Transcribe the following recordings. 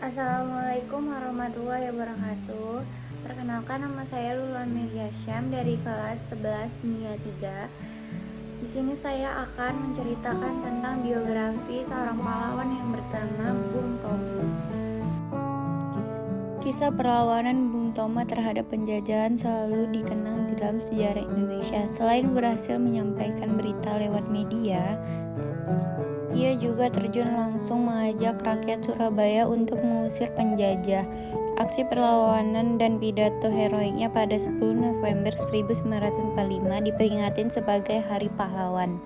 Assalamualaikum warahmatullahi wabarakatuh. Perkenalkan, nama saya Lulu Amelia Syam dari kelas 11 Nia 3. Di sini saya akan menceritakan tentang biografi seorang pahlawan yang bernama Bung Tomo. Kisah perlawanan Bung Tomo terhadap penjajahan selalu dikenang di dalam sejarah Indonesia. Selain berhasil menyampaikan berita lewat media, ia juga terjun langsung mengajak rakyat Surabaya untuk mengusir penjajah. Aksi perlawanan dan pidato heroiknya pada 10 November 1945 diperingatin sebagai Hari Pahlawan.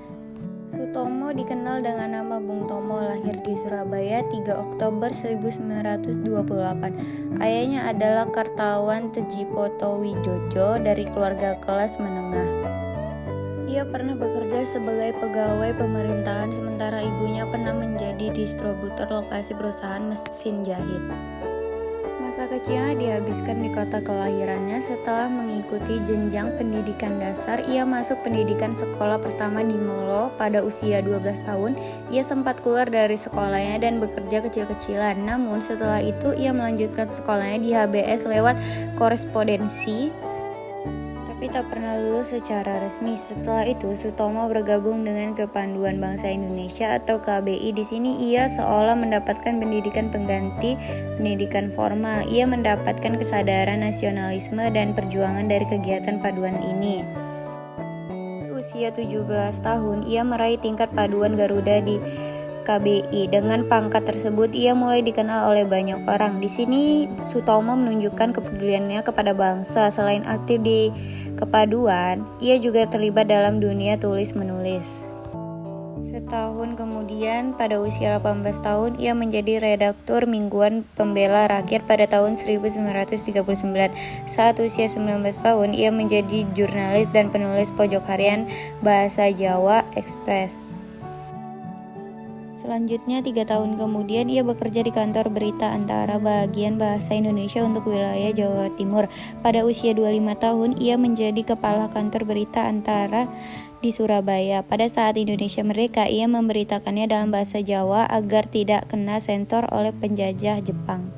Sutomo dikenal dengan nama Bung Tomo, lahir di Surabaya 3 Oktober 1928. Ayahnya adalah Kartawan Tejipoto Wijojo dari keluarga kelas menengah. Ia pernah bekerja sebagai pegawai pemerintahan, sementara ibunya pernah menjadi distributor lokasi perusahaan mesin jahit. Masa kecilnya dihabiskan di kota kelahirannya. Setelah mengikuti jenjang pendidikan dasar, ia masuk pendidikan sekolah pertama di Molo pada usia 12 tahun. Ia sempat keluar dari sekolahnya dan bekerja kecil-kecilan. Namun setelah itu ia melanjutkan sekolahnya di HBS lewat korespondensi, tapi tak pernah lulus secara resmi. Setelah itu, Sutomo bergabung dengan Kepanduan Bangsa Indonesia atau KBI. Di sini ia seolah mendapatkan pendidikan pengganti pendidikan formal. Ia mendapatkan kesadaran nasionalisme dan perjuangan dari kegiatan paduan ini. Usia 17 tahun, ia meraih tingkat paduan Garuda di KBI. Dengan pangkat tersebut, ia mulai dikenal oleh banyak orang. Di sini, Sutomo menunjukkan kepeduliannya kepada bangsa. Selain aktif di kepaduan, ia juga terlibat dalam dunia tulis-menulis. Setahun kemudian, pada usia 18 tahun, ia menjadi redaktur mingguan Pembela Rakyat pada tahun 1939. Saat usia 19 tahun, ia menjadi jurnalis dan penulis pojok harian Bahasa Jawa Express. Selanjutnya, 3 tahun kemudian, ia bekerja di kantor berita Antara bagian bahasa Indonesia untuk wilayah Jawa Timur. Pada usia 25 tahun, ia menjadi kepala kantor berita Antara di Surabaya. Pada saat Indonesia merdeka, ia memberitakannya dalam bahasa Jawa agar tidak kena sensor oleh penjajah Jepang.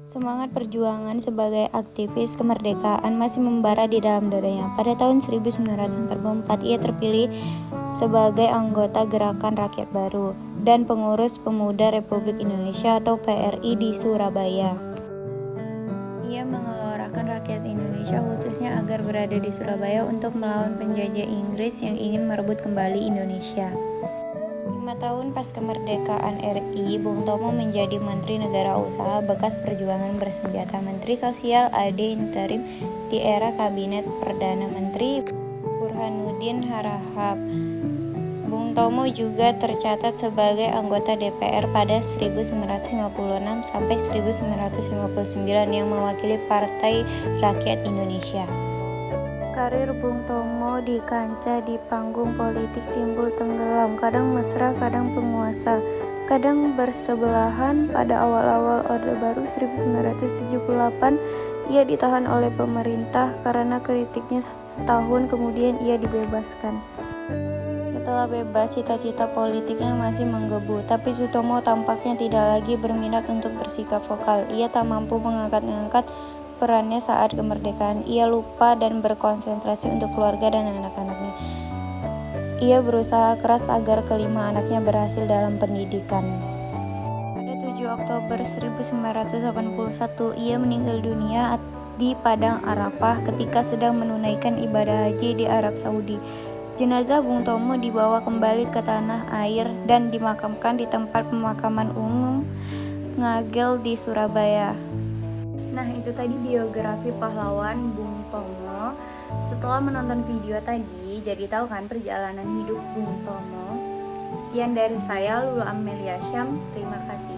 Semangat perjuangan sebagai aktivis kemerdekaan masih membara di dalam dadanya. Pada tahun 1944, ia terpilih sebagai anggota Gerakan Rakyat Baru dan pengurus Pemuda Republik Indonesia atau PRI di Surabaya. Ia mengeluarkan rakyat Indonesia khususnya agar berada di Surabaya untuk melawan penjajah Inggris yang ingin merebut kembali Indonesia. 5 tahun pas kemerdekaan RI, Bung Tomo menjadi Menteri Negara Usaha bekas perjuangan bersenjata, Menteri Sosial AD interim di era Kabinet Perdana Menteri Burhanuddin Harahap. Bung Tomo juga tercatat sebagai anggota DPR pada 1956 sampai 1959 yang mewakili Partai Rakyat Indonesia. Karir Bung Tomo di kancah di panggung politik timbul tenggelam, kadang mesra, kadang penguasa, kadang bersebelahan. Pada awal-awal Orde Baru 1978, ia ditahan oleh pemerintah karena kritiknya. Setahun kemudian ia dibebaskan. Setelah bebas, cita-cita politiknya masih menggebu, tapi Sutomo tampaknya tidak lagi berminat untuk bersikap vokal. Ia tak mampu mengangkat perannya saat kemerdekaan. Ia lupa dan berkonsentrasi untuk keluarga dan anak-anaknya. Ia berusaha keras agar kelima anaknya berhasil dalam pendidikan. Pada 7 Oktober 1981, ia meninggal dunia di Padang Arafah ketika sedang menunaikan ibadah haji di Arab Saudi. Jenazah Bung Tomo dibawa kembali ke tanah air dan dimakamkan di tempat pemakaman umum Ngagel di Surabaya. Nah, itu tadi biografi pahlawan Bung Tomo. Setelah menonton video tadi, jadi tahu kan perjalanan hidup Bung Tomo. Sekian dari saya, Lulu Amelia Syam. Terima kasih.